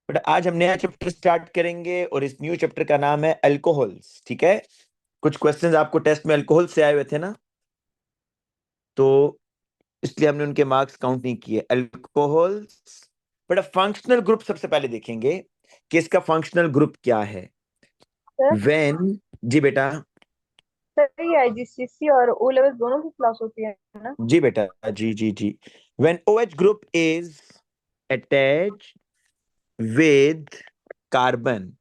But आज हम नया चैप्टर स्टार्ट करेंगे और इस न्यू चैप्टर का नाम है अल्कोहल्स। ठीक है, कुछ क्वेश्चंस आपको टेस्ट में अल्कोहल से आए हुए थे ना, तो इसलिए हमने उनके मार्क्स काउंट नहीं किए। अल्कोहल्स बट फंक्शनल ग्रुप सबसे पहले देखेंगे कि इसका फंक्शनल ग्रुप क्या है। सर। व्हेन, जी बेटा। सर ये आईजीसीएसई और ओ लेवल दोनों की क्लास होती है ना? जी बेटा, जी जी जी। When OH group is attach with carbon,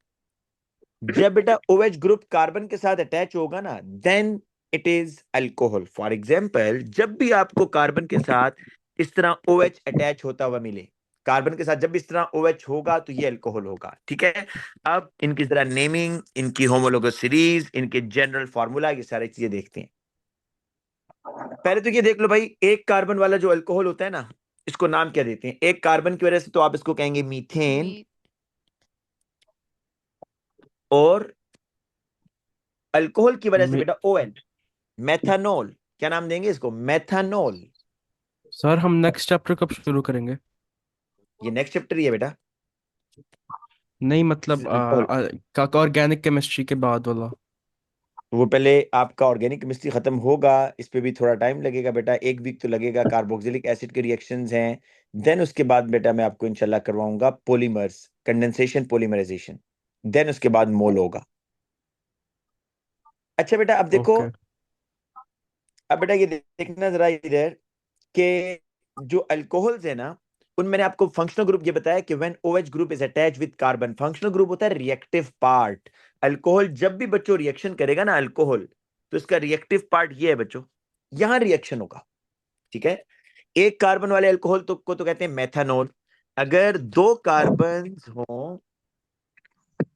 जब बेटा OH ग्रुप कार्बन के साथ अटैच होगा ना, then it is alcohol. For example, जब भी आपको कार्बन के साथ इस तरह OH अटैच होता हुआ मिले, कार्बन के साथ जब भी इस तरह OH होगा तो ये अल्कोहल होगा। ठीक है, अब इनकी जरा नेमिंग, इनकी होमोलोगस सीरीज, इनके जनरल फार्मूला, ये सारी चीजें देखते हैं। पहले तो ये देख लो भाई, एक कार्बन वाला जो अल्कोहल होता है ना, इसको नाम क्या देते हैं? एक कार्बन की वजह से तो आप इसको कहेंगे मीथेन, और अल्कोहल की वजह से मे- बेटा ON, मेथानॉल। क्या नाम देंगे इसको? मेथानॉल। सर हम नेक्स्ट चैप्टर कब शुरू करेंगे? ये नेक्स्ट चैप्टर ही है बेटा। नहीं दिस इज मतलब अल्कोहल। ऑर्गेनिक केमिस्ट्री के बाद वाला। वो पहले आपका ऑर्गेनिक केमिस्ट्री खत्म होगा, इस पे भी थोड़ा टाइम लगेगा बेटा, 1 वीक तो लगेगा। कार्बोक्सिलिक एसिड के रिएक्शंस हैं। देन उसके बाद बेटा मैं आपको इंशाल्लाह करवाऊंगा पॉलीमर्स, कंडेंसेशन, पॉलीमराइजेशन। देन उसके बाद मोल होगा। अच्छा बेटा, अब देखो, ओके। अब बेटा ये देखना जरा इधर कि जो अल्कोहल्स है ना, उन मैंने आपको फंक्शनल ग्रुप ये बताया कि when OH group is attach with carbon, functional group होता है रिएक्टिव पार्ट। अल्कोहल जब भी बच्चों रिएक्शन करेगा ना अल्कोहल, तो इसका रिएक्टिव पार्ट ये है बच्चों, यहां रिएक्शन होगा। ठीक है, एक कार्बन वाले अल्कोहल को तो कहते हैं मेथानॉल। अगर दो कार्बन हो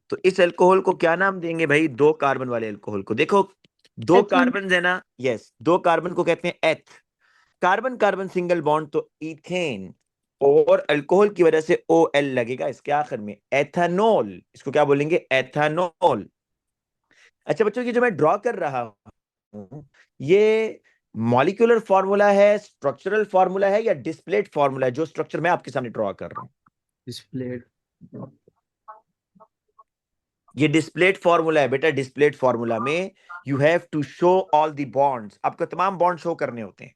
तो इस अल्कोहल को क्या नाम देंगे भाई? दो कार्बन वाले अल्कोहल को देखो, दो एथीन। कार्बन है ना, यस, दो कार्बन को कहते हैं एथ। कार्बन कार्बन सिंगल बॉन्ड तो इथेन, और अल्कोहल की वजह से OL लगेगा इसके आखिर में, एथानॉल। इसको क्या बोलेंगे? एथानॉल। अच्छा बच्चों, ये जो मैं ड्रॉ कर रहा हूं, ये मॉलिक्यूलर फॉर्मूला है, स्ट्रक्चरल फॉर्मूला है, या डिस्प्लेड फॉर्मूला है? जो स्ट्रक्चर मैं आपके सामने ड्रॉ कर रहा हूं, डिस्प्लेड। ये डिस्प्लेड फॉर्मूला है बेटा। डिस्प्लेड फॉर्मूला में you have to show all the bonds, आपको तमाम बॉन्ड शो करने होते हैं।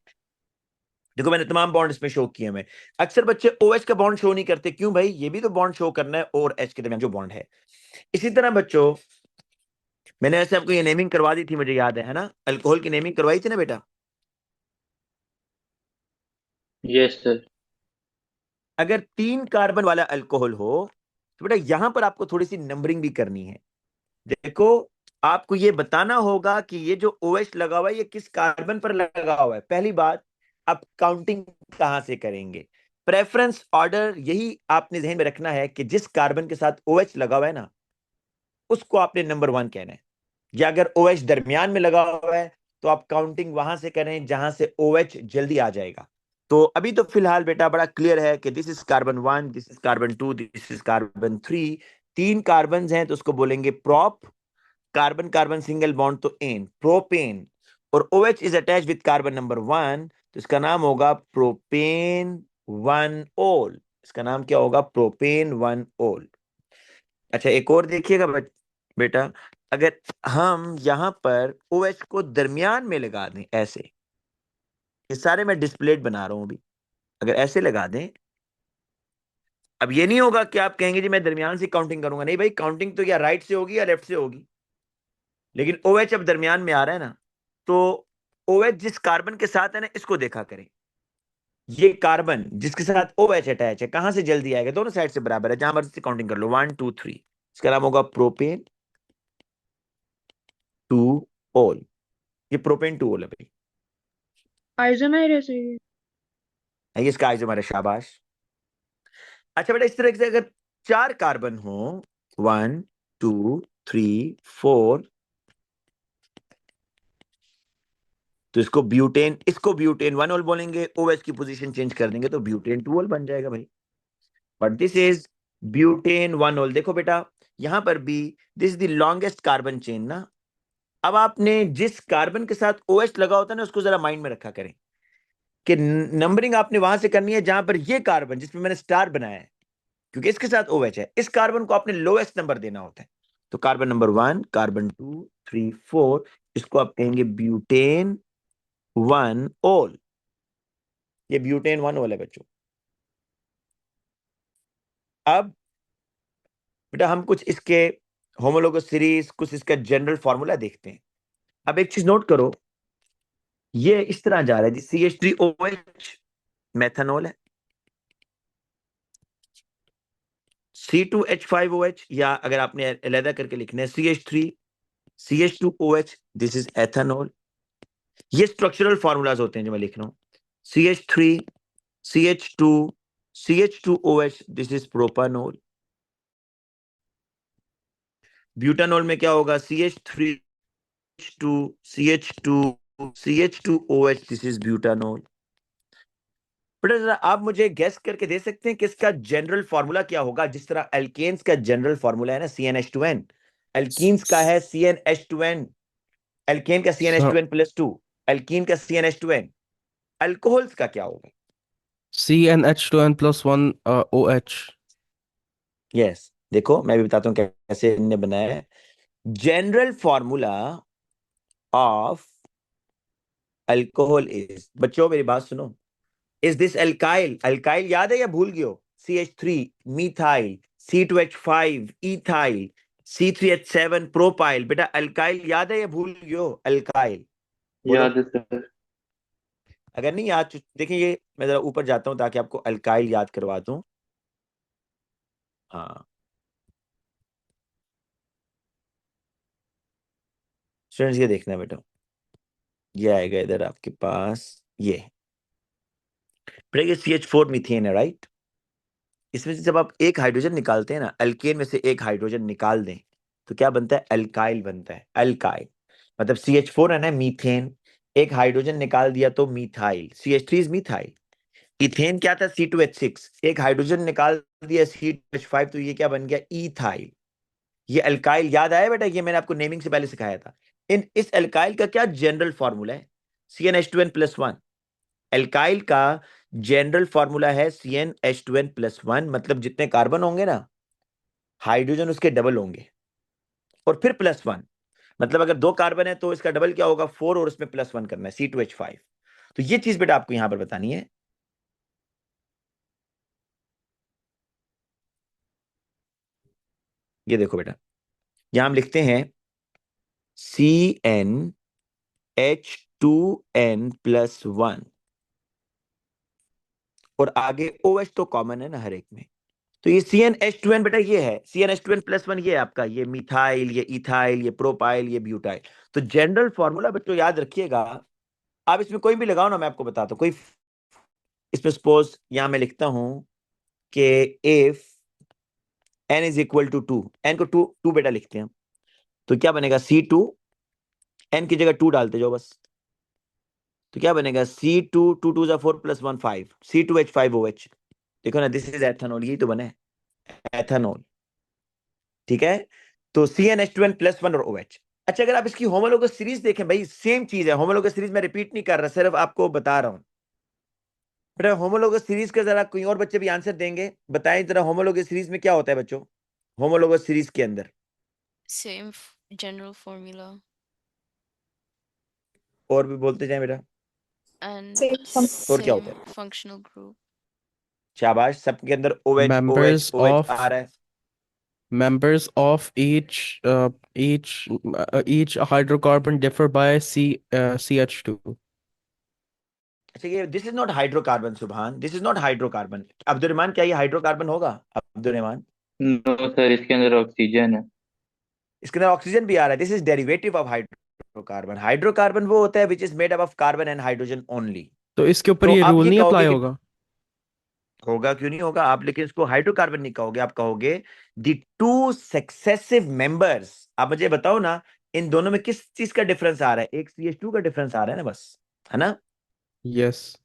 देखो मैंने तमाम बॉन्ड इसमें शो किए हैं। अक्सर बच्चे OH का बॉन्ड शो नहीं करते, क्यों भाई? ये भी तो बॉन्ड शो करना है और H के दरमियान जो बॉन्ड है। इसी तरह बच्चों, मैंने ऐसे आपको ये नेमिंग करवा दी थी, मुझे याद है ना? अल्कोहल की नेमिंग करवाई थी ना बेटा। Yes sir. अगर 3 कार्बन वाला अल्कोहल हो तो बेटा यहां पर आपको थोड़ी सी नंबरिंग भी करनी है। देखो, आपको ये बताना होगा कि ये जो OH लगा हुआ है ये किस कार्बन पर लगा हुआ है। पहली बात, आप काउंटिंग कहां से करेंगे? प्रेफरेंस ऑर्डर यही आपने ध्यान में रखना है कि जिस कार्बन के साथ OH लगा हुआ है ना, उसको आपने नंबर 1 कहना है। या अगर OH दरमियान में लगा हुआ है तो आप काउंटिंग वहां से करें जहां से OH जल्दी आ जाएगा। तो अभी तो फिलहाल बेटा बड़ा क्लियर है कि this is carbon 1, this is carbon 2, this is carbon 3। 3 carbon हैं तो उसको बोलेंगे prop. Carbon carbon single bond तो एन, प्रोपेन। और OH is attach with carbon number 1, तो इसका नाम होगा प्रोपेन 1 ओल। इसका नाम क्या होगा? प्रोपेन 1 ओल। अच्छा एक और देखिएगा बेटा, अगर हम यहां पर OH को दरमियान में लगा दें ऐसे, ये सारे मैं डिस्प्लेट बना रहा हूं अभी, अगर ऐसे लगा दें, अब ये नहीं होगा कि आप कहेंगे जी मैं दरमियान से काउंटिंग करूंगा। नहीं भाई, काउंटिंग तो या राइट से होगी या लेफ्ट से होगी, लेकिन OH अब दरमियान में आ रहा है ना, तो OH जिस कार्बन के साथ है ना, इसको देखा करें। ये कार्बन जिसके साथ OH अटैच है कहां से जल्दी आएगा? दोनों साइड से बराबर है, जहां मर्जी से काउंटिंग कर लो, 1 2 3। इसका नाम होगा प्रोपेन 2 ओल। ये प्रोपेन 2 ओल है भाई। आइसोमर ऐसे ही। ये इसका आइसोमर है, शाबाश। अच्छा बेटा, इस तरह से अगर 4 कार्बन हो, 1 2 3 4, तो इसको ब्यूटेन 1 ओल बोलेंगे। OH की पोजीशन चेंज कर देंगे तो ब्यूटेन 2 ओल बन जाएगा भाई। बट दिस इज ब्यूटेन 1 ओल। देखो बेटा, यहां पर भी this is the longest carbon chain ना। अब आपने जिस कार्बन के साथ OH लगा होता है ना, उसको जरा माइंड में रखा करें कि नंबरिंग आपने वहां से करनी है जहां पर ये कार्बन जिसमें मैंने स्टार बनाया है, क्योंकि इसके साथ OH है। इस कार्बन को आपने लोएस्ट नंबर देना होता है। तो कार्बन नंबर 1, कार्बन 2, 3, 4, इसको आप कहेंगे ब्यूटेन 1 ओल। ये ब्यूटेन 1 ओल है बच्चों। अब बेटा हम कुछ इसके होमोलोगस सीरीज, कुछ इसका जनरल फॉर्मूला देखते हैं। अब एक चीज नोट करो, ये इस तरह जा रहा है, CH3OH मेथनॉल है, C2H5OH, या अगर आपने अलग करके लिखना है CH3 CH2OH, this is ethanol. ये स्ट्रक्चरल फॉर्मूलाज होते हैं जो मैं लिख रहा हूं। CH3 CH2 CH2OH, this is प्रोपानॉल। Butanol में क्या होगा? CH3H2 CH2 CH2OH, this is butanol. बेटा जरा आप मुझे गेस करके दे सकते हैं कि इसका जनरल फॉर्मूला क्या होगा? जिस तरह एल्केन्स का जनरल फॉर्मूला है ना CnH2n, एल्कीन्स का है CnH2n, एल्केन का सर CnH2n+2, एल्कीन का CnH2n। अल्कोहल्स का क्या होगा? CnH2n+1 OH। यस, देखो मैं भी बताता हूं कैसे इन्होंने बनाया है। General formula of alcohol is, बच्चों मेरी बात सुनो, इज दिस अल्काइल। अल्काइल याद है या भूल गए हो? CH3 methyl, C2H5 ethyl, C3H7 propyl. बेटा अल्काइल याद है या भूल गए हो? अल्काइल बोलो। याद है सर। अगर नहीं याद देखिए, ये मैं जरा ऊपर जाता हूं ताकि आपको अल्काइल याद करवा दूं। हाँ स्टूडेंट्स, ये देखना बेटा, ये आएगा इधर आपके पास। ये बेटा ये CH4 मीथेन है, राइट? इसमें से जब आप एक हाइड्रोजन निकालते हैं ना, अल्केन में से एक हाइड्रोजन निकाल दें, तो क्या बनता है? अल्काइल बनता है। अल्काइल मतलब CH4 है ना, मीथेन, एक हाइड्रोजन निकाल दिया तो methyl, CH3 is methyl. Ethane क्या था? C2H6, एक हाइड्रोजन निकाल दिया C2H5, तो ये क्या बन गया? इथाइल। ये अल्काइल याद आया बेटा? ये मैंने आपको नेमिंग से पहले सिखाया था। इस अल्काइल का क्या जनरल फॉर्मूला है? CnH2n+1। एल्काइल का जनरल फॉर्मूला है CnH2n+1, मतलब जितने कार्बन होंगे ना, हाइड्रोजन उसके डबल होंगे, और फिर +1। मतलब अगर 2 कार्बन है तो इसका डबल क्या होगा? 4, और उसमें +1 करना है, C2H5। तो ये चीज बेटा आपको यहां पर बतानी है। ये देखो बेटा, यहां हम लिखते हैं CnH2n+1, और आगे OH तो कॉमन है ना हर एक में। तो ये CnH2n बेटा, ये है CnH2n+1, ये है आपका, ये मिथाइल, ये इथाइल, ये प्रोपाइल, ये ब्यूटाइल। तो जनरल फॉर्मूला बच्चों याद रखिएगा। आप इसमें कोई भी लगाओ ना, मैं आपको बताता हूं। कोई इसमें सपोज यहां मैं लिखता हूं कि if n is equal to 2, n को 2 2 बेटा लिखते हैं, तो क्या बनेगा? C2, n की जगह 2 डालते जाओ बस, तो क्या बनेगा? C2, 2 2 जा 4 +1 5, C2H5OH। देखो ना, दिस इज एथेनॉल, यही तो बना है, एथेनॉल। ठीक है, तो CnH2n+1 और OH। अच्छा, अगर आप इसकी होमोलोगस सीरीज देखें, भाई सेम चीज है। होमोलोगस सीरीज मैं रिपीट नहीं कर रहा, सिर्फ आपको बता रहा हूं। बेटा होमोलोगस सीरीज का जरा कोई और बच्चे भी आंसर देंगे, बताएं जरा, होमोलोगस सीरीज में क्या होता है बच्चों? होमोलोगस सीरीज के अंदर Same general formula और भी बोलते जाएं बेटा, and Same और क्या होता same है? functional group. शाबाश, सबके अंदर OH OH members OH uh of रहा है। members of each hydrocarbon differ by CH2। अच्छा, ये दिस इज नॉट हाइड्रोकार्बन सुभान, this is not hydrocarbon. Abdul Rahman, क्या ये हाइड्रोकार्बन होगा अब्दुल रहमान? नो सर, इसके अंदर ऑक्सीजन है। इसके अंदर ऑक्सीजन भी आ रहा है। This is derivative of hydrocarbon. Hydrocarbon वो होता है which is made up of carbon and hydrogen only. तो इसके ऊपर तो ये आप रूल ये नहीं कहोगे अप्लाई कि होगा? होगा, क्यों नहीं होगा आप, लेकिन इसको हाइड्रोकार्बन नहीं कहोगे, आप कहोगे द टू सक्सेसिव मेंबर्स। आप मुझे बताओ ना, इन दोनों में किस चीज का डिफरेंस आ रहा है? एक CH2 का डिफरेंस आ रहा है ना बस, है ना? यस।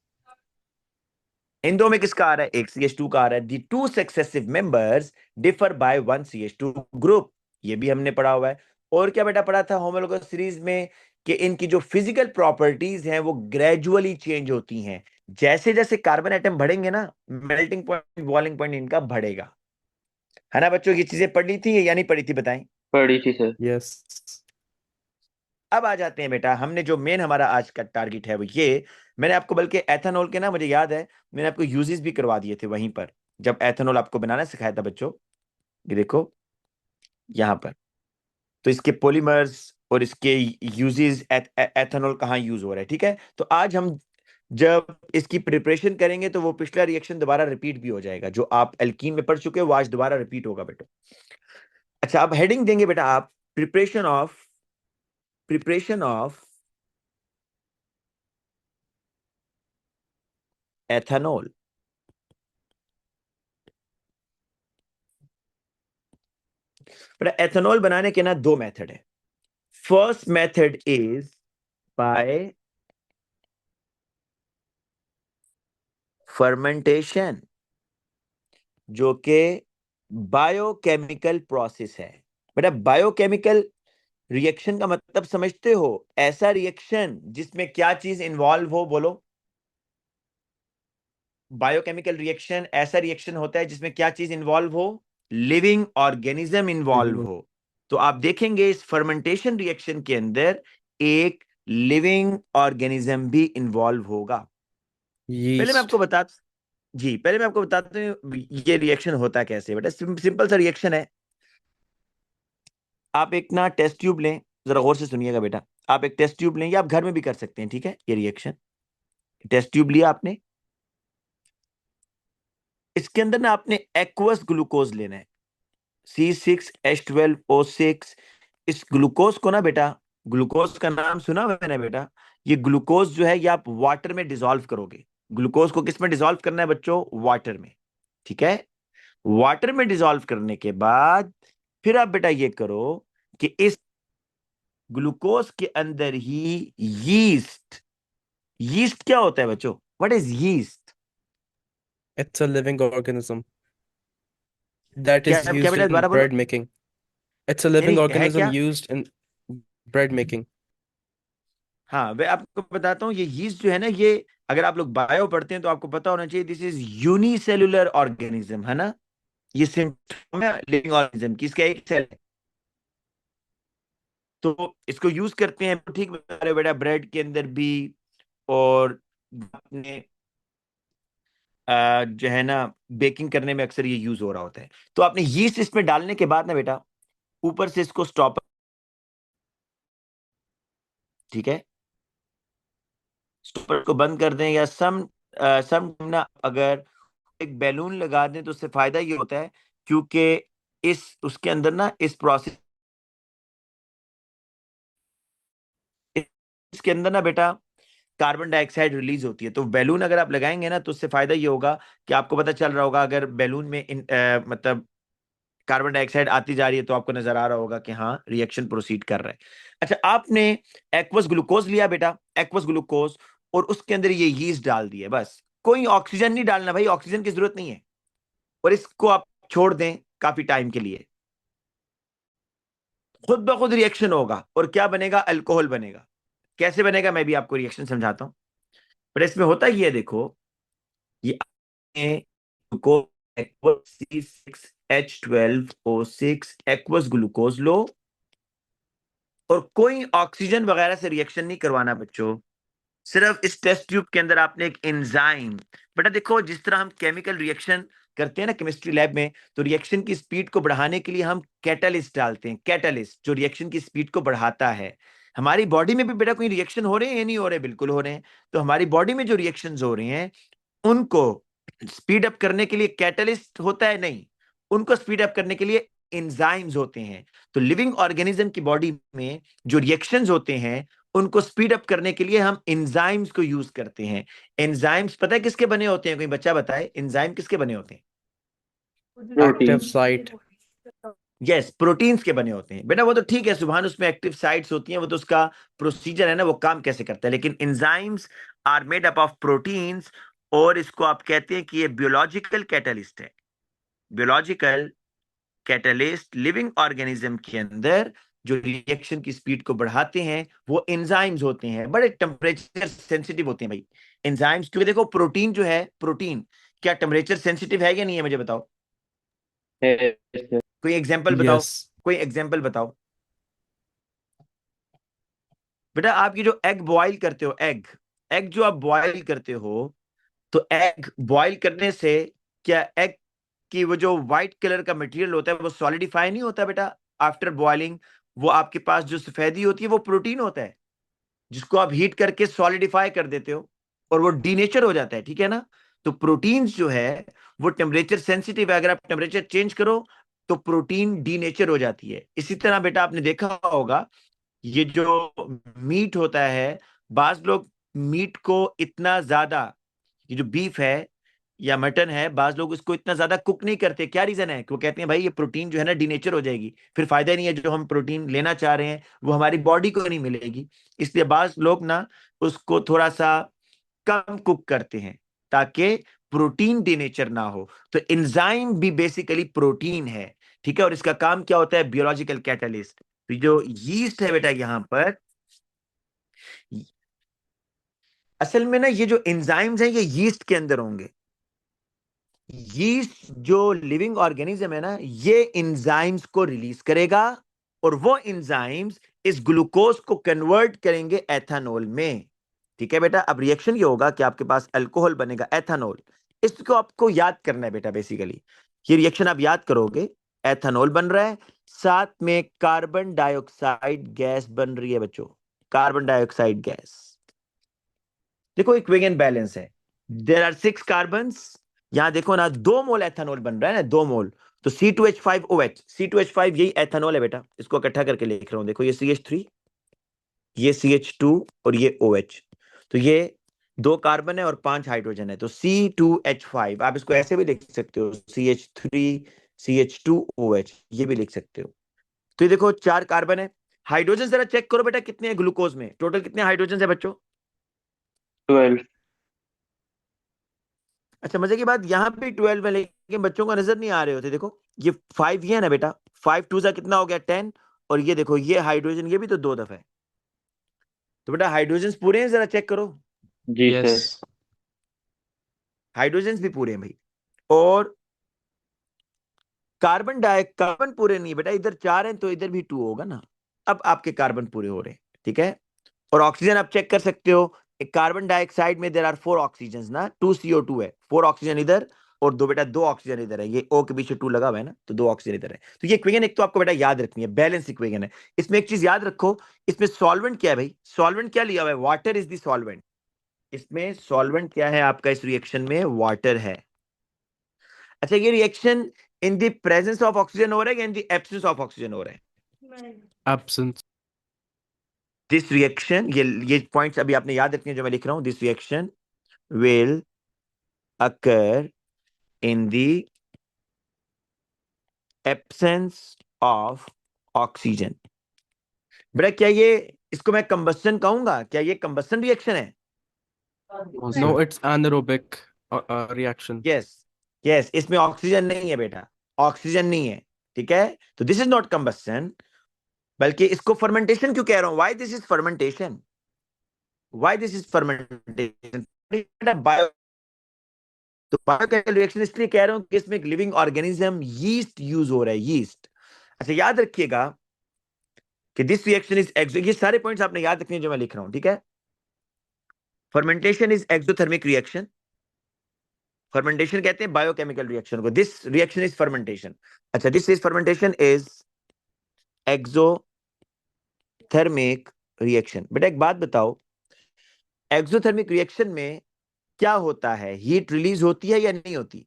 इन दो में किसका आ रहा है? एक CH2 का आ रहा है। The two successive members differ by 1 CH2 group, ये भी हमने पढ़ा हुआ है। और क्या बेटा पढ़ा था होमोलोगस सीरीज में? कि इनकी जो फिजिकल प्रॉपर्टीज हैं वो ग्रेजुअली चेंज होती हैं। जैसे जैसे कार्बन एटम बढ़ेंगे ना, मेल्टिंग पॉइंट, बॉइलिंग पॉइंट इनका बढ़ेगा। है ना बच्चों? ये चीजें पढ़ ली थी या नहीं पढ़ी थी, बताएं। पढ़ी थी सर। Yes. अब आ जाते हैं बेटा, हमने जो मेन हमारा आज का टारगेट है वो ये, मैंने आपको बल्कि एथेनॉल के ना, मुझे याद है मैंने आपको यूजेस भी करवा दिए थे वहीं पर, जब एथेनॉल आपको बनाना सिखाया था बच्चों। ये देखो यहाँ पर, तो इसके पॉलीमर्स और इसके यूजेस, एथेनॉल कहाँ यूज हो रहा है, ठीक है। तो आज हम जब इसकी प्रिपरेशन करेंगे तो वो पिछला रिएक्शन दोबारा रिपीट भी हो जाएगा, जो आप एल्कीन में पढ़ चुके हो वो आज दोबारा रिपीट होगा बेटा। अच्छा, अब हेडिंग देंगे बेटा आप, प्रिपरेशन ऑफ एथेनॉल। बेटा एथेनॉल बनाने के ना दो मेथड है। First method is by fermentation, जो कि बायोकेमिकल प्रोसेस है। बेटा बायोकेमिकल रिएक्शन का मतलब समझते हो? ऐसा रिएक्शन जिसमें क्या चीज इन्वॉल्व हो, बोलो। बायोकेमिकल रिएक्शन ऐसा रिएक्शन होता है जिसमें क्या चीज इन्वॉल्व हो? Living organism involve Mhm. हो। तो आप देखेंगे इस फर्मेंटेशन रिएक्शन के अंदर एक लिविंग ऑर्गेनिज्म भी इन्वॉल्व होगा। पहले मैं आपको Yeast. बता जी, पहले मैं आपको बताता हूँ ये रिएक्शन होता कैसे है बेटा। सिंपल सा रिएक्शन है। आप एक ना टेस्ट ट्यूब लें, जरा गौर से सुनिएगा बेटा। आप एक टेस्ट ट्यूब लें, या आप घर में भी कर सकते हैं, ठीक है। ये रिएक्शन, टेस्ट ट्यूब लिया आपने, इसके अंदर ना आपने एक्वस ग्लूकोज लेना है, C6H12O6। इस ग्लूकोज को ना बेटा, ग्लूकोज का नाम सुना हुआ है ना बेटा? ये ग्लूकोज जो है ये आप वाटर में डिसॉल्व करोगे। ग्लूकोज को किस में डिसॉल्व करना है बच्चों? वाटर में, ठीक है। वाटर में डिसॉल्व करने के बाद फिर आप बेटा ये करो कि इस ग्लूकोज के अंदर ही यीस्ट, यीस्ट क्या होता है बच्चों? What is yeast? It's a living organism that क्या is क्या used बेटा, in दोबारा बोलो। bread making. It's a नहीं living नहीं, है organism क्या? used in bread making. हाँ, मैं आपको बताता हूँ, ये यीस्ट जो है ना, ये अगर आप लोग बायो पढ़ते हैं तो आपको पता होना चाहिए, दिस इज यूनिसेलुलर ऑर्गेनिज्म, है ना। ये सिम्टम है लिविंग ऑर्गेनिज्म की, इसका एक सेल है। तो इसको यूज करते हैं, ठीक बता रहे हो बेटा, ब्रेड के अंदर भी, और अपने जो है ना बेकिंग करने में अक्सर ये यूज हो रहा होता है। तो आपने यीस्ट इसमें डालने के बाद ना बेटा, ऊपर से इसको स्टॉप, ठीक है, स्टॉपर को बंद कर दें, या सम ना अगर एक बैलून लगा दें तो उससे फायदा ये होता है, क्योंकि इस उसके अंदर ना इस प्रोसेस, इसके अंदर ना बेटा कार्बन डाइऑक्साइड रिलीज होती है। तो बैलून अगर आप लगाएंगे ना तो उससे फायदा ये होगा कि आपको पता चल रहा होगा, अगर बैलून में मतलब कार्बन डाइऑक्साइड आती जा रही है तो आपको नजर आ रहा होगा कि हाँ रिएक्शन प्रोसीड कर रहा है। अच्छा, आपने एक्वस ग्लूकोज लिया बेटा, एक्वस ग्लूकोज, और उसके अंदर ये यीस्ट डाल दिए, बस। कोई ऑक्सीजन नहीं डालना भाई, ऑक्सीजन की जरूरत नहीं है। और इसको आप छोड़ दें काफी टाइम के लिए, खुद ब खुद रिएक्शन होगा और क्या बनेगा? अल्कोहल बनेगा। कैसे बनेगा मैं भी आपको रिएक्शन समझाता हूं। पर इसमें होता ही है, देखो, ये glucose, aqueous C6H12O6 aqueous glucose लो, और कोई ऑक्सीजन वगैरह से रिएक्शन नहीं करवाना बच्चों। सिर्फ इस टेस्ट ट्यूब के अंदर आपने एक एंजाइम, बेटा देखो जिस तरह हम केमिकल रिएक्शन करते हैं ना केमिस्ट्री लैब में, तो रिएक्शन की स्पीड को बढ़ाने के लिए हम कैटलिस्ट डालते हैं, कैटलिस्ट जो रिएक्शन की स्पीड को बढ़ाता है। हमारी बॉडी में भी बेटा कोई रिएक्शन हो रहे हैं या नहीं हो रहे? बिल्कुल हो रहे हैं। तो हमारी बॉडी में जो रिएक्शंस हो रहे हैं उनको स्पीड अप करने के लिए कैटलिस्ट होता है? नहीं, उनको स्पीड अप करने के लिए एंजाइम्स होते हैं। तो लिविंग ऑर्गेनिज्म की बॉडी में जो रिएक्शंस होते हैं उनको स्पीड अप करने के लिए हम एंजाइम्स को यूज करते हैं। एंजाइम्स पता है किसके बने होते हैं? कोई बच्चा बताए, एंजाइम किसके बने होते हैं? Active protein. site. Yes, proteins के बने होते हैं बेटा। वो तो ठीक है, सुबहान उसमें एक्टिव साइट्स होती हैं, वो तो उसका प्रोसीजर है ना, वो काम कैसे करता है। लेकिन enzymes are made up of proteins, और इसको आप कहते हैं कि ये बियोलॉजिकल कैटलिस्ट है। बियोलॉजिकल कैटलिस्ट लिविंग ऑर्गेनिज्म के अंदर जो रिएक्शन की स्पीड को बढ़ाते हैं वो एंजाइम्स होते हैं। बड़े टेम्परेचर सेंसिटिव होते हैं भाई एंजाइम्स, क्योंकि देखो प्रोटीन जो है, प्रोटीन क्या टेम्परेचर सेंसिटिव है या नहीं है, मुझे बताओ। है सर। कोई एग्जाम्पल बताओ, Yes. कोई एग्जाम्पल बताओ। बेटा आप ये जो एग बॉईल करते हो, एग एग जो आप बॉईल करते हो, तो एग बॉईल करने से क्या एग की वो जो व्हाइट कलर का मटेरियल होता है वो सॉलिडिफाई नहीं होता बेटा आफ्टर बॉइलिंग? वो आपके पास जो सफेदी होती है वो प्रोटीन होता है, जिसको आप हीट करके सॉलिडिफाई कर देते हो और वो डीनेचर हो जाता है, ठीक है ना? तो प्रोटीन्स जो है वो टेम्परेचर सेंसिटिव है, अगर आप टेम्परेचर चेंज करो तो प्रोटीन डीनेचर हो जाती है। इसी तरह बेटा आपने देखा होगा ये जो मीट होता है, बाज लोग मीट को इतना ज्यादा, ये जो बीफ है या मटन है, बाज लोग उसको इतना ज्यादा कुक नहीं करते। क्या रीजन है कि वो कहते हैं भाई ये प्रोटीन जो है ना डीनेचर हो जाएगी, फिर फायदा नहीं है, जो हम प्रोटीन लेना चाह रहे हैं वो हमारी बॉडी को नहीं मिलेगी। इसलिए बाज लोग ना उसको थोड़ा सा कम कुक करते हैं ताकि प्रोटीन डीनेचर ना हो। तो एंजाइम भी बेसिकली प्रोटीन है, ठीक है? और इसका काम क्या होता है? बियोलॉजिकल कैटलिस्ट। तो जो यीस्ट है बेटा यहाँ पर, असल में ना ये जो एंजाइम्स हैं ये यीस्ट के अंदर होंगे। यीस्ट जो लिविंग ऑर्गेनिज्म है ना, ये एंजाइम्स को रिलीज करेगा और वो एंजाइम्स इस ग्लूकोज को कन्वर्ट करेंगे एथेनॉल में, ठीक है बेटा? अब रिएक्शन ये होगा कि आपके पास अल्कोहल बनेगा, एथेनॉल। इसको आपको याद करना है बेटा, बेसिकली ये रिएक्शन आप याद करोगे, एथेनॉल बन रहा है, साथ में कार्बन डाइऑक्साइड गैस बन रही है बच्चों, कार्बन डाइऑक्साइड गैस। देखो इक्वेशन बैलेंस है, देर आर 6 कार्बन। यहां देखो ना 2 मोल एथेनॉल बन रहा है ना, 2 मोल। तो C2H5OH, C2H5 यही एथेनॉल है बेटा, इसको इकट्ठा करके लिख रहा हूं। देखो ये CH3, ये CH2 और ये OH। तो ये 2 कार्बन है और 5 हाइड्रोजन है, तो C2H5। आप इसको ऐसे भी लिख सकते हो, CH3CH2OH, ये भी लिख सकते हो। तो ये देखो 4 कार्बन है। हाइड्रोजन जरा चेक करो बेटा कितने हैं ग्लूकोज में, टोटल कितने हाइड्रोजन है बच्चों? 12। अच्छा मजे की बात, यहाँ पे 12 है लेकिन बच्चों को नजर नहीं आ रहे होते। देखो ये 5 ये है ना बेटा, 5 2 सा कितना हो गया 10, और ये देखो ये हाइड्रोजन ये भी तो 2 दफे है। तो बेटा हाइड्रोजन पूरे हैं, जरा चेक करो। जी सर। Yes. हाइड्रोजन भी पूरे हैं भाई, और कार्बन पूरे नहीं है बेटा, इधर 4 हैं तो इधर भी 2 होगा ना। अब आपके कार्बन पूरे हो रहे हैं, ठीक है? और ऑक्सीजन आप चेक कर सकते हो, एक कार्बन डाइऑक्साइड में देर आर 4 ऑक्सीजन ना, 2 CO2 है, 4 ऑक्सीजन इधर और दो बेटा 2 ऑक्सीजन इधर है, ये O के पीछे 2 लगा हुआ है ना, तो 2 ऑक्सीजन इधर है। तो ये इक्वेशन एक तो आपको बेटा याद रखनी है, बैलेंस इक्वेशन है। इसमें एक चीज याद रखो, इसमें सॉल्वेंट क्या है भाई? सॉल्वेंट क्या लिया हुआ है? Water is the solvent. इसमें सॉल्वेंट क्या है आपका इस रिएक्शन में? वाटर है। अच्छा ये reaction in the presence of oxygen हो रहा है या in the absence of oxygen हो रहा है? Absence. दिस रिएक्शन, ये पॉइंट्स अभी आपने याद रखने हैं जो मैं लिख रहा हूं। This reaction will occur in the absence of oxygen। बेटा क्या ये, इसको मैं कंबस्टन कहूंगा? क्या ये कंबस्टन रिएक्शन है? No, no, it's anaerobic reaction. Yes, yes, इसमें ऑक्सीजन नहीं है बेटा, ऑक्सीजन नहीं है, ठीक है? तो दिस इज नॉट कंबस्टन, बल्कि इसको फर्मेंटेशन क्यों कह रहा हूं? Why this is fermentation? Why this is fermentation? Bio, तो बायोकेमिकल रिएक्शन इसलिए कह रहा हूं कि इसमें एक लिविंग ऑर्गेनिज्म यीस्ट यूज हो रहा है, यीस्ट। अच्छा याद रखिएगा कि दिस रिएक्शन इज एक्सो, ये सारे पॉइंट्स आपने याद रखने हैं जो मैं लिख रहा हूं, ठीक है? Fermentation is exothermic reaction, fermentation कहते हैं बायोकेमिकल रिएक्शन को, दिस रिएक्शन इज फर्मेंटेशन। अच्छा this is fermentation is exothermic reaction. बेटा एक बात बताओ, एक्सोथर्मिक रिएक्शन में क्या होता है? हीट रिलीज होती है या नहीं होती?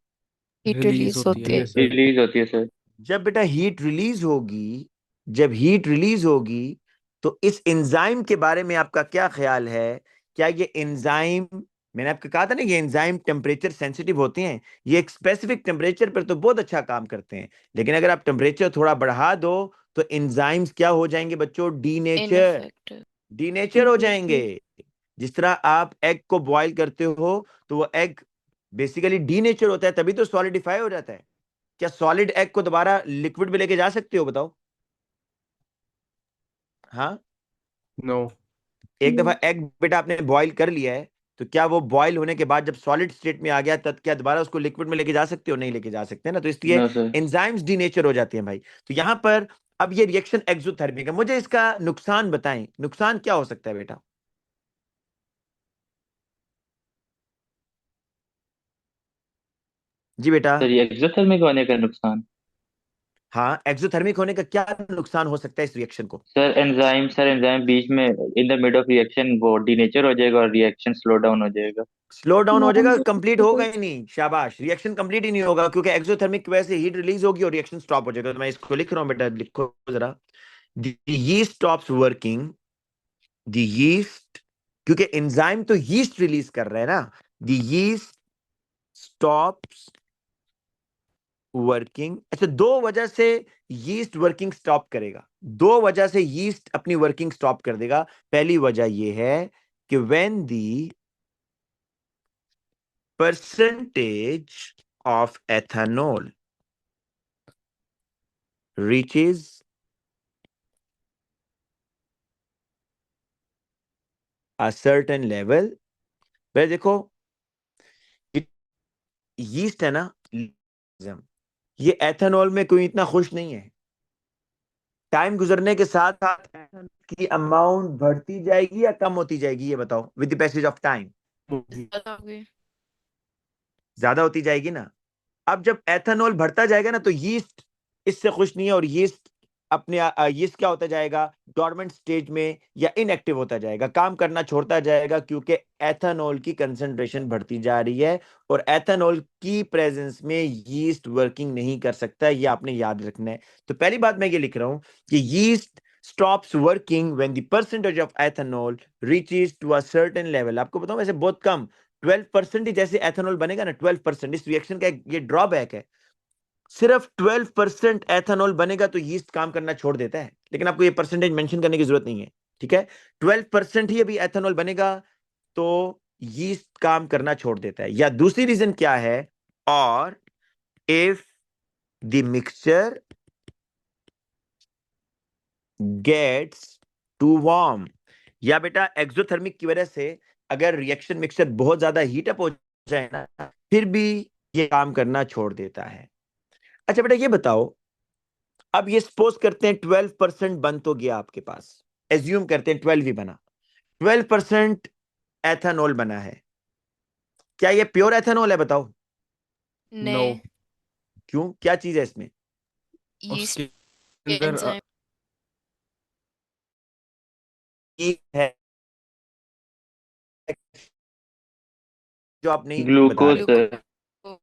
हीट Release रिलीज होती होती है। है। रिलीज होती है सर। जब बेटा हीट रिलीज होगी, जब हीट रिलीज होगी तो इस एंजाइम के बारे में आपका क्या ख्याल है? क्या ये एंजाइम, मैंने आपको कहा था ना ये एंजाइम टेम्परेचर सेंसिटिव होते हैं, ये एक स्पेसिफिक टेम्परेचर पर तो बहुत अच्छा काम करते हैं, लेकिन अगर आप टेम्परेचर थोड़ा बढ़ा दो तो एंजाइम्स क्या हो जाएंगे बच्चों? Denature, ineffective. डीनेचर हो जाएंगे। जिस तरह आप एग को बॉईल करते हो तो वो एग बेसिकली डीनेचर होता है, तभी तो सॉलिडिफाई हो जाता है। क्या सॉलिड एग को दोबारा लिक्विड में लेके जा सकते हो बताओ? हाँ, No. एक दफा एग बेटा आपने बॉईल कर लिया है, तो क्या वो बॉयल होने के बाद जब सॉलिड स्टेट में आ गया तब क्या दोबारा उसको लिक्विड में लेके जा सकते हो? नहीं लेके जा सकते ना, तो इसलिए नो सर। एंजाइम्स डीनेचर हो जाते हैं भाई। तो यहाँ पर अब ये रिएक्शन एक्सोथर्मिक है। मुझे इसका नुकसान बताएं, नुकसान क्या हो सकता है बेटा? जी बेटा। सर ये एक्सोथर्मिक होने का नुकसान। हाँ, एक्सोथर्मिक होने का क्या नुकसान हो सकता है इस रिएक्शन को? सर एंजाइम बीच में in the mid of reaction वो डीनेचर हो जाएगा और रिएक्शन स्लो डाउन हो जाएगा। स्लो डाउन हो जाएगा, मैडम कंप्लीट होगा ही नहीं। शाबाश, रिएक्शन कंप्लीट ही नहीं होगा क्योंकि एक्सोथर्मिक की वजह से हीट रिलीज होगी और रिएक्शन स्टॉप हो जाएगा। तो मैं इसको लिख रहा हूं बेटा, लिखो जरा। The yeast stops working, the yeast, क्योंकि एंजाइम तो यीस्ट रिलीज कर रहा है ना। The yeast stops working. अच्छा, दो वजह से यीस्ट वर्किंग स्टॉप करेगा, दो वजह से यीस्ट अपनी वर्किंग स्टॉप कर देगा। पहली वजह यह है कि when the percentage of ethanol reaches a certain level, भाई देखो, यीस्ट है ना, ये एथेनॉल में कोई इतना खुश नहीं है। टाइम गुजरने के साथ साथ एथेनॉल की अमाउंट बढ़ती जाएगी या कम होती जाएगी, ये बताओ, with the passage of time? ज़्यादा हो गई। ज्यादा होती जाएगी ना। अब जब एथेनॉल बढ़ता जाएगा ना तो यीस्ट इससे खुश नहीं है, और यीस्ट अपने यीस्ट क्या होता जाएगा, डोरमेंट स्टेज में या इनएक्टिव होता जाएगा, काम करना छोड़ता जाएगा, क्योंकि एथेनॉल की कंसंट्रेशन बढ़ती जा रही है और एथेनॉल की प्रेजेंस में यीस्ट वर्किंग नहीं कर सकता। ये आपने याद रखना है। तो पहली बात मैं ये लिख रहा हूं कि yeast stops working when the percentage of ethanol reaches to a certain level. आपको बताऊं वैसे बहुत कम, 12% ही जैसे एथेनॉल बनेगा ना, 12%। इस रिएक्शन का ये ड्रॉबैक है, सिर्फ 12% एथेनॉल बनेगा तो यीस्ट काम करना छोड़ देता है, लेकिन आपको ये परसेंटेज मेंशन करने की जरूरत नहीं है, ठीक है? 12% ही अभी एथेनॉल बनेगा तो यीस्ट काम करना छोड़ देता है। या दूसरी रीजन क्या है, और if the mixture gets too warm, या बेटा एक्सोथर्मिक की वजह से अगर रिएक्शन मिक्सचर बहुत ज्यादा हीट अप हो जाए ना, फिर भी ये काम करना छोड़ देता है। अच्छा बेटा ये बताओ, अब ये सपोज करते हैं 12% बन तो गया आपके पास, एज्यूम करते हैं 12 ही बना, 12% एथेनॉल बना है। क्या ये प्योर एथेनॉल है बताओ? नो, नहीं, क्यों, क्या चीज है इसमें? यीस्ट उसके के अंदर एंजाइम। ये है जो आप नहीं बता ग्लूकोज रहे। सर। ग्लूकोज,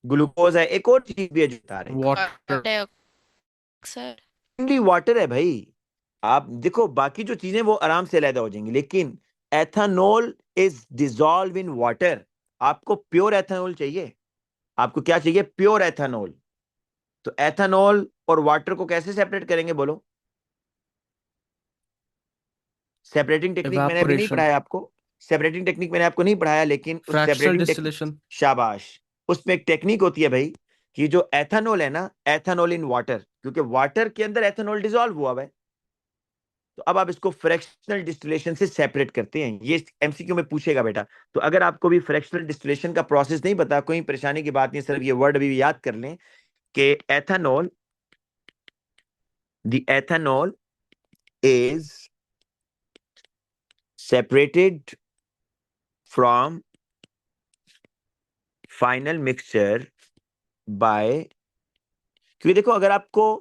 ग्लूकोज है, एक और चीज भी है जो बता रहे। Water. Carbon dioxide. Only water है भाई। आप देखो बाकी जो चीजें वो आराम से अलग हो जाएंगी, लेकिन ethanol is dissolve in water. आपको प्योर एथेनॉल चाहिए, आपको क्या चाहिए? Pure ethanol. तो एथेनॉल और वाटर को कैसे सेपरेट करेंगे बोलो? सेपरेटिंग टेक्निक मैंने अभी नहीं इवेपोरेशन। पढ़ाया आपको, सेपरेटिंग टेक्निक मैंने आपको नहीं पढ़ाया, लेकिन उस फ्रैक्शनल सेपरेटिंग टेक्निक, डिस्टिलेशन। शाबाश, उसमें एक टेक्निक होती है भाई कि जो एथेनॉल है ना, एथेनॉल इन वाटर, क्योंकि वाटर के अंदर एथेनॉल डिसॉल्व हुआ है, तो अब आप इसको फ्रैक्शनल डिस्टिलेशन से सेपरेट करते हैं। ये एमसीक्यू में पूछेगा बेटा। तो अगर आपको भी फ्रैक्शनल डिस्टिलेशन का प्रोसेस नहीं पता, कोई परेशानी की बात नहीं, सिर्फ ये वर्ड अभी भी याद कर लें कि ethanol, the ethanol is separated from final mixture by, क्योंकि देखो अगर आपको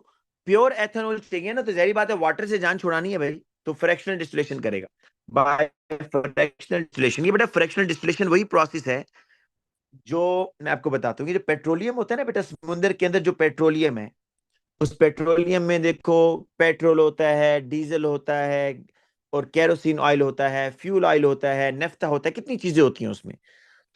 प्योर एथेनॉल चाहिए ना तो जहरी बात है, वाटर से जान छुड़ानी है भाई, तो फ्रैक्शनल डिस्टिलेशन करेगा। बाय फ्रैक्शनल डिस्टिलेशन, ये बेटा फ्रैक्शनल डिस्टिलेशन वही प्रोसेस है जो मैं आपको बताता हूँ कि जो पेट्रोलियम होता है ना बेटा, समुद्र के अंदर जो पेट्रोलियम है, उस पेट्रोलियम में देखो पेट्रोल होता है, डीजल होता है, और केरोसिन ऑयल होता है, फ्यूल ऑयल होता है, नेफ्था होता है, कितनी चीजें होती हैं उसमें।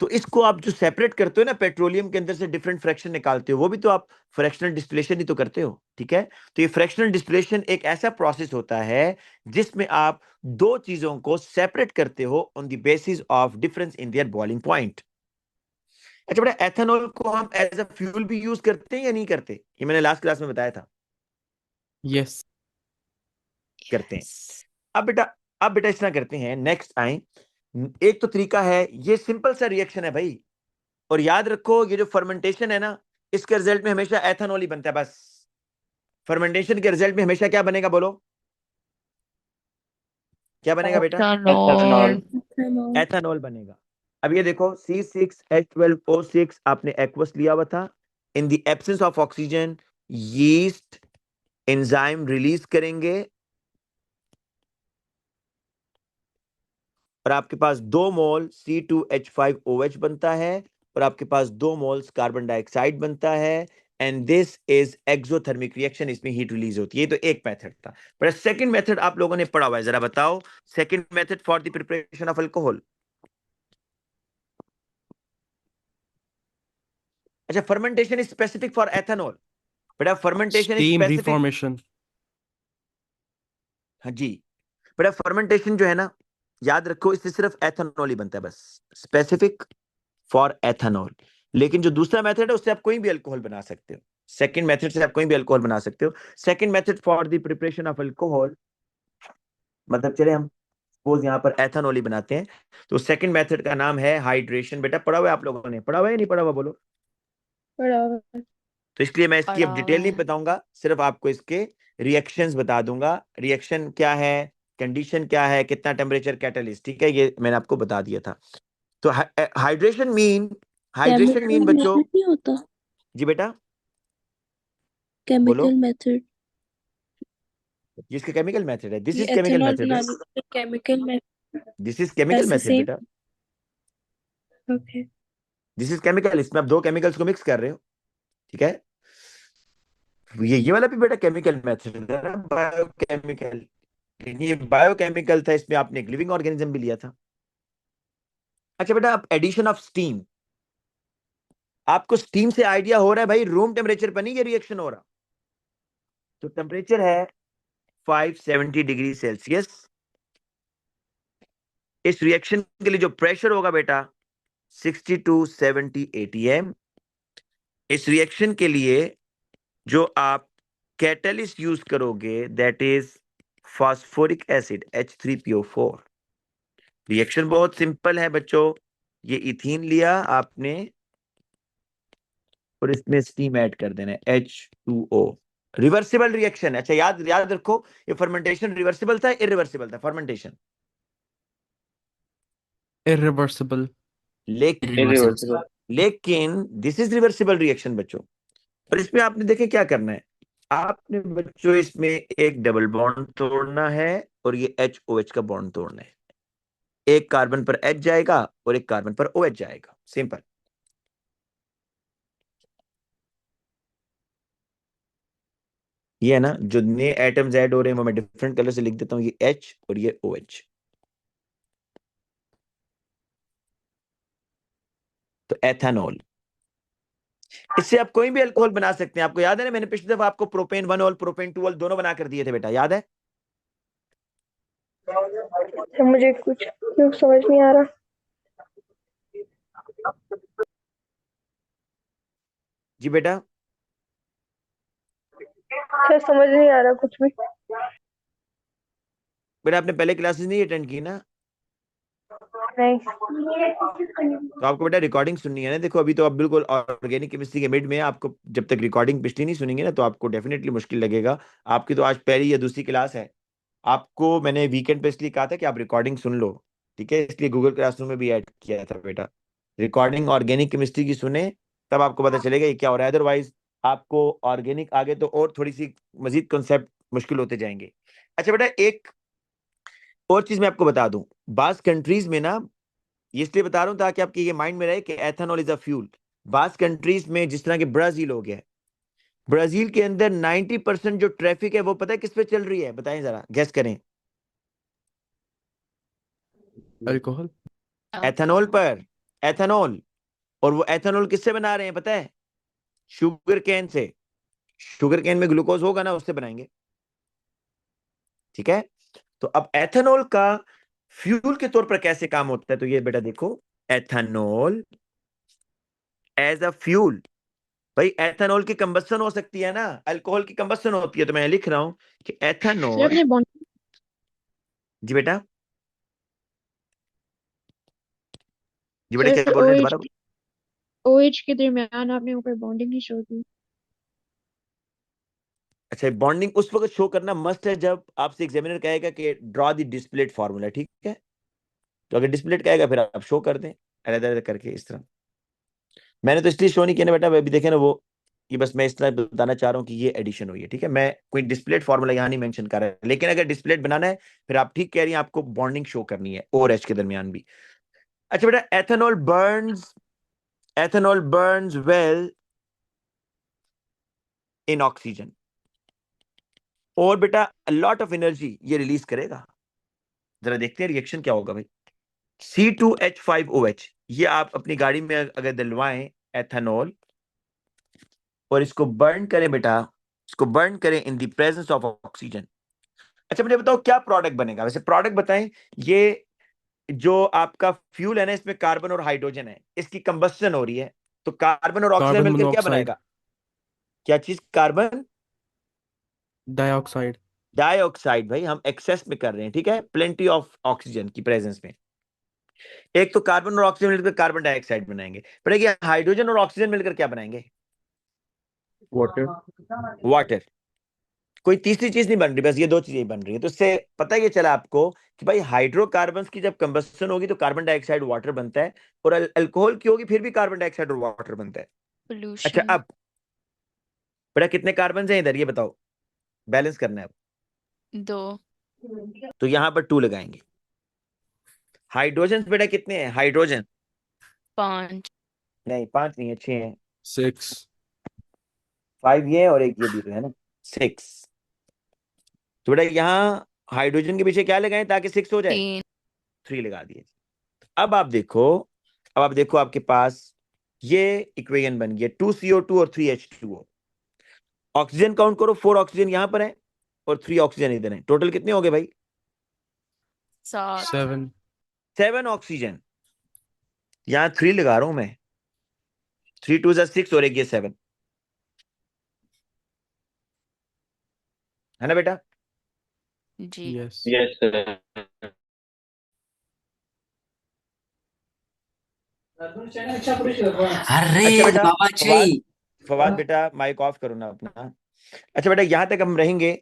तो इसको आप जो सेपरेट करते हो ना, पेट्रोलियम के अंदर से डिफरेंट फ्रैक्शन निकालते हो, वो भी तो आप फ्रैक्शनल डिस्टिलेशन ही तो करते हो, ठीक है? तो ये फ्रैक्शनल डिस्टिलेशन एक ऐसा प्रोसेस होता है जिसमें आप दो चीजों को सेपरेट करते हो on the basis of difference in their boiling point. अच्छा बेटा, एथेनॉल को हम एज अ फ्यूल भी यूज करते हैं या नहीं करते? ये मैंने लास्ट क्लास में बताया था, यस। करते हैं। यस। अब बेटा, अब बेटा इस तरह करते हैं, नेक्स्ट आए, एक तो तरीका है, ये सिंपल सा रिएक्शन है भाई, और याद रखो ये जो फर्मेंटेशन है ना, इसके रिजल्ट में हमेशा एथेनॉल ही बनता है बस। फर्मेंटेशन के रिजल्ट में हमेशा क्या बनेगा, बोलो क्या बनेगा बेटा? एथेनॉल। एथेनॉल। एथेनॉल बनेगा। अब ये देखो C6H12O6 आपने एक्वस लिया हुआ था, in the absence of oxygen yeast enzyme release करेंगे, और आपके पास 2 मोल C2H5OH बनता है, और आपके पास 2 मोल्स कार्बन डाइऑक्साइड बनता है, and this is exothermic reaction, इसमें हीट रिलीज होती है। ये तो एक मेथड था, पर सेकंड मेथड आप लोगों ने पढ़ा हुआ है, जरा बताओ second method for the preparation of alcohol. अच्छा, fermentation is specific for ethanol, बेटा fermentation is Steam specific. reformation. हाँ जी, बेटा फर्मेंटेशन जो है ना, याद रखो इससे सिर्फ एथेनॉल ही बनता है बस, स्पेसिफिक फॉर एथेनॉल। लेकिन जो दूसरा मेथड है उससे आप कोई भी अल्कोहल बना सकते हो, सेकंड मेथड से आप कोई भी अल्कोहल बना सकते हो। Second method for the preparation of alcohol, मतलब चले हम सपोज यहाँ पर एथेनॉल ही बनाते हैं, तो सेकंड मेथड का नाम है हाइड्रेशन। बेटा पढ़ा हुआ है आप लोगों ने, पढ़ा हुआ है या नहीं पढ़ा हुआ बोलो? बराबर। तो इसलिए मैं इसकी अब पढ़ा हुआ डिटेल नहीं है। बताऊंगा, सिर्फ आपको इसके रिएक्शंस बता दूंगा, रिएक्शन क्या है, कंडीशन क्या है, कितना टेम्परेचर, कैटलिस्ट, ठीक है, ये मैंने आपको बता दिया था। तो हाइड्रेशन मीन केमिकल बच्चों। मेथड नहीं होता? जी बेटा बोलो। Chemical method. जिसका केमिकल मेथड है, दिस ये इज केमिकल एथेनॉल मेथड, बनाने के लिए chemical method. This is chemical ऐसे मेथड सेम। बेटा, ओके। This is chemical. इसमें आप दो केमिकल्स को मिक्स कर रहे हो, ठीक है। ये वाला भी बेटा केमिकल मेथड है ना, बायोकेमिकल। ये बायोकेमिकल था, इसमें आपने एक लिविंग ऑर्गेनिज्म भी लिया था। अच्छा बेटा, अब एडिशन ऑफ स्टीम, आपको स्टीम से आइडिया हो रहा है भाई, रूम टेम्परेचर पर नहीं ये रिएक्शन हो रहा। तो टेम्परेचर है 570 डिग्री सेल्सियस। इस रिएक्शन के लिए जो प्रेशर होगा बेटा 60 टू 70 ATM। इस रिएक्शन के लिए जो आप कैटलिस्ट यूज करोगे that is phosphoric acid H3PO4। Reaction बहुत सिंपल है बच्चों, ये इथीन लिया आपने और इसमें स्टीम ऐड कर देना है H2O। Reversible reaction. अच्छा याद याद रखो, ये फर्मेंटेशन रिवर्सिबल था, इरिवर्सिबल था फर्मेंटेशन। Irreversible. लेकिन इरिवर्सिबल। लेकिन दिस इज रिवर्सिबल रिएक्शन बच्चों। और इसमें आपने देखे क्या करना है, आपने बच्चों इसमें एक डबल बॉन्ड तोड़ना है, और ये HOH का बॉन्ड तोड़ना है। एक कार्बन पर H जाएगा और एक कार्बन पर OH जाएगा, सिंपल। ये है ना, जो नए एटम्स ऐड हो रहे हैं वो मैं डिफरेंट कलर से लिख देता हूँ, ये H और ये OH। तो एथेनॉल, इससे आप कोई भी अल्कोहल बना सकते हैं। आपको याद है ना, मैंने पिछली दफा आपको प्रोपेन 1 और प्रोपेन 2 दोनों बना कर दिए थे बेटा, याद है? तो मुझे कुछ क्यों समझ नहीं आ रहा। जी बेटा, सर समझ नहीं आ रहा कुछ भी। बेटा आपने पहले क्लासेस नहीं अटेंड की ना, नहीं। तो आपको बेटा रिकॉर्डिंग सुननी है ना। देखो अभी तो आप बिल्कुल ऑर्गेनिक केमिस्ट्री के मिड में है, आपको जब तक रिकॉर्डिंग पिछली नहीं सुनेंगे ना तो आपको डेफिनेटली मुश्किल लगेगा। आपकी तो आज पहली या दूसरी क्लास है, आपको मैंने वीकेंड पे इसलिए कहा था कि आप रिकॉर्डिंग सुन लो, ठीक है, इसलिए गूगल क्लासरूम में भी ऐड किया था बेटा। रिकॉर्डिंग ऑर्गेनिक केमिस्ट्री की सुने, तब आपको पता चलेगा ये क्या हो रहा है, अदरवाइज आपको ऑर्गेनिक आगे तो और थोड़ी सी मजीद कॉन्सेप्ट मुश्किल होते जाएंगे। अच्छा बेटा, एक और चीज मैं आपको बता दूं, बास कंट्रीज में ना, ये इसलिए बता रहा हूं ताकि आपके ये माइंड में रहे कि एथेनॉल इज अ फ्यूल। बास कंट्रीज में, जिस तरह के ब्राजील हो गया, ब्राजील के अंदर 90% जो ट्रैफिक है वो पता है किस पे चल रही है, बताएं जरा, गैस करें। Alcohol. एथेनॉल पर, एथेनॉल। और वो एथेनॉल किससे बना रहे हैं पता है? शुगर केन से। शुगर केन में ग्लूकोज होगा ना, उससे बनाएंगे, ठीक है। तो अब एथेनॉल का फ्यूल के तौर पर कैसे काम होता है, तो ये बेटा देखो, एथेनॉल एज अ फ्यूल। भाई एथेनॉल की कंबस्शन हो सकती है ना, अल्कोहल की कंबस्शन होती है, तो मैं लिख रहा हूं कि सर एथेनॉल। आपने बॉन्ड। जी बेटा, जी बेटा, क्या सर बोल रहे हैं दोबारा? OH के दरमियान आपने ऊपर बॉन्डिंग नहीं शो की। अच्छा, बॉन्डिंग उस वक्त शो करना मस्ट है जब आपसे एग्जामिनर कहेगा कि ड्रॉ द डिस्प्लेड फार्मूला, ठीक है? तो अगर डिस्प्लेड कहेगा फिर आप शो कर दें अलग अलग करके इस तरह। मैंने तो इसलिए शो नहीं किया ना बेटा, अभी देखे ना वो, ये बस मैं इस तरह बताना चाह रहा हूँ कि ये एडिशन हुई है, ठीक है? मैं कोई डिस्प्लेड फार्मूला यहाँ नहीं मेंशन कर रहा है, लेकिन अगर डिस्प्लेड बनाना है फिर आप ठीक कह रही हैं, आपको बॉन्डिंग शो करनी है ओ और एच के दरमियान भी। अच्छा बेटा, ethanol Burns well in oxygen, और बेटा लॉट ऑफ एनर्जी ये रिलीज करेगा। जरा देखते हैं रिएक्शन क्या होगा भाई। C2H5OH, ये आप अपनी गाड़ी में अगर डलवाएं एथेनॉल और इसको बर्न करें बेटा, इसको बर्न करें in the presence of oxygen. अच्छा मुझे बताओ क्या प्रोडक्ट बनेगा, वैसे प्रोडक्ट बताएं। ये जो आपका फ्यूल है ना, इसमें कार्बन और हाइड्रोजन है, इसकी कंबस्टन हो रही है, तो कार्बन और ऑक्सीजन कार्बन मिलकर क्या मोनोऑक्साइड, बनाएगा? क्या चीज? Carbon dioxide. डाइऑक्साइड। भाई हम एक्सेस में कर रहे हैं, ठीक है, प्लेंटी ऑफ ऑक्सीजन की प्रेजेंस में। एक तो कार्बन और ऑक्सीजन मिलकर कार्बन डाइऑक्साइड बनाएंगे, पर ये हाइड्रोजन और ऑक्सीजन मिलकर क्या बनाएंगे? वाटर। वाटर। कोई तीसरी चीज नहीं बन रही, बस ये दो चीजें बन रही है। तो इससे पता ये चला आपको कि भाई हाइड्रोकार्बन्स की जब कंबस्टन होगी तो कार्बन डाइऑक्साइड वाटर बनता है, और अल्कोहल की होगी फिर भी कार्बन डाइऑक्साइड और वाटर बनता है। अच्छा पोल्यूशन। अब बेटा कितने कार्बन हैं इधर, ये बताओ, बैलेंस करना है अब। 2। तो यहां पर 2 लगाएंगे। हाइड्रोजन बेटा कितने हैं हाइड्रोजन? 5। नहीं 5 नहीं है, 6 हैं। 6। 5 ये है और एक ये भी तो है ना, 6। तो बेटा यहाँ हाइड्रोजन के पीछे क्या लगाएं ताकि 6 हो जाए? 3। 3 लगा दिए। अब आप देखो, अब आप देखो आपके पास ये इक्वेशन बन गया 2CO2 और 3H2O। ऑक्सीजन काउंट करो, 4 ऑक्सीजन यहां पर है और 3 ऑक्सीजन इधर है, टोटल कितने हो गए भाई? 7। 7। 7 ऑक्सीजन। यहां 3 लगा रहा हूं मैं, 3 2 6 और एक ये 7 है ना बेटा? जी। यस। Yes sir. अच्छा अरे बेटा बाबा जी। फवाद, फवाद बेटा माइक ऑफ करो ना अपना। अच्छा बेटा यहां तक हम रहेंगे।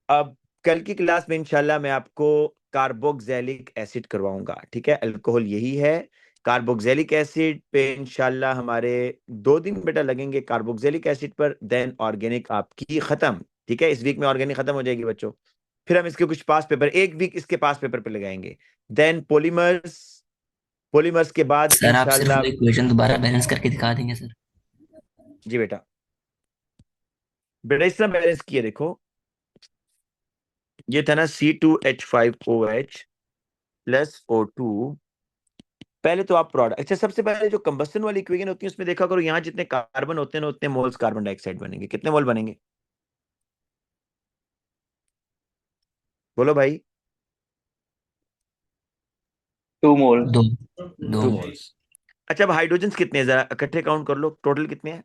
अब कल की क्लास में इंशाल्लाह मैं आपको कार्बोक्सिलिक एसिड करवाऊंगा, ठीक है? अल्कोहल यही है। कार्बोक्सिलिक एसिड पे इंशाल्लाह हमारे 2 दिन बेटा लगेंगे कार्बोक्सिलिक एसिड पर, देन ऑर्गेनिक आपकी खत्म, ठीक है? इस वीक में ऑर्गेनिक खत्म हो जाएगी बच्चों। फिर हम इसके कुछ पास पेपर, एक वीक इसके पास पेपर पे लगाएंगे, देन पॉलीमर्स। पॉलीमर्स के बाद सर आप सिर्फ वो इंशाल्लाह। इक्वेशन दोबारा बैलेंस करके दिखा देंगे सर। जी बेटा, बेटा इस तरह बैलेंस किए देखो, ये था ना C2H5OH प्लस O2। पहले तो आप प्रोडक्ट, अच्छा सबसे पहले जो कंबस्टन वाली इक्वेशन होती है उसमें देखा करो, यहाँ जितने कार्बन होते हैं ना उतने मोल्स कार्बन डाइऑक्साइड बनेंगे। कितने मोल बनेंगे बोलो भाई? 2 मोल। 2। 2। 2 मोल्स। अच्छा अब हाइड्रोजन कितने हैं जरा इकट्ठे काउंट कर लो, टोटल कितने हैं?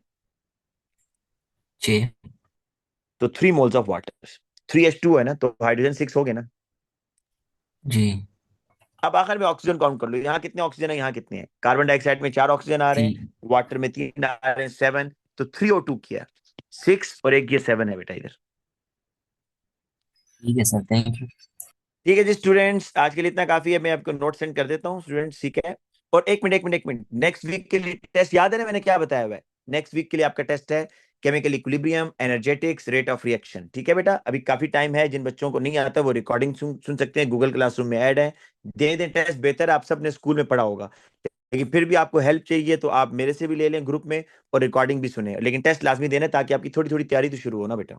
6। तो 3 मोल्स ऑफ वाटर। 3H2 है ना, तो हाइड्रोजन 6 हो गए ना। जी। अब आखिर में ऑक्सीजन काउंट कर लो, यहाँ कितने ऑक्सीजन है, यहाँ कितने हैं? कार्बन डाइऑक्साइड में 4 ऑक्सीजन आ रहे हैं, 3। वाटर में 3 आ रहे हैं, 7। तो 3O2 किया 6 और एक ये 7 है बेटा इधर। ठीक है सर, थैंक यू। ठीक है जी स्टूडेंट्स, आज के लिए इतना काफी है, मैं आपको नोट सेंड कर देता हूँ स्टूडेंट्स, ठीक है? और एक मिनट, नेक्स्ट वीक के लिए टेस्ट याद है ना मैंने क्या बताया हुआ है? नेक्स्ट वीक के लिए आपका टेस्ट है chemical equilibrium, energetics, rate of reaction, ठीक है बेटा? अभी काफी टाइम है, जिन बच्चों को नहीं आता वो रिकॉर्डिंग सुन सकते हैं, गूगल क्लासरूम में ऐड है। दे दें टेस्ट, बेहतर आप सबने स्कूल में पढ़ा होगा, लेकिन फिर भी आपको हेल्प चाहिए तो आप मेरे से भी ले लें ग्रुप में, और रिकॉर्डिंग भी सुने, लेकिन टेस्ट लाजमी देना ताकि आपकी थोड़ी थोड़ी तैयारी तो शुरू हो ना बेटा।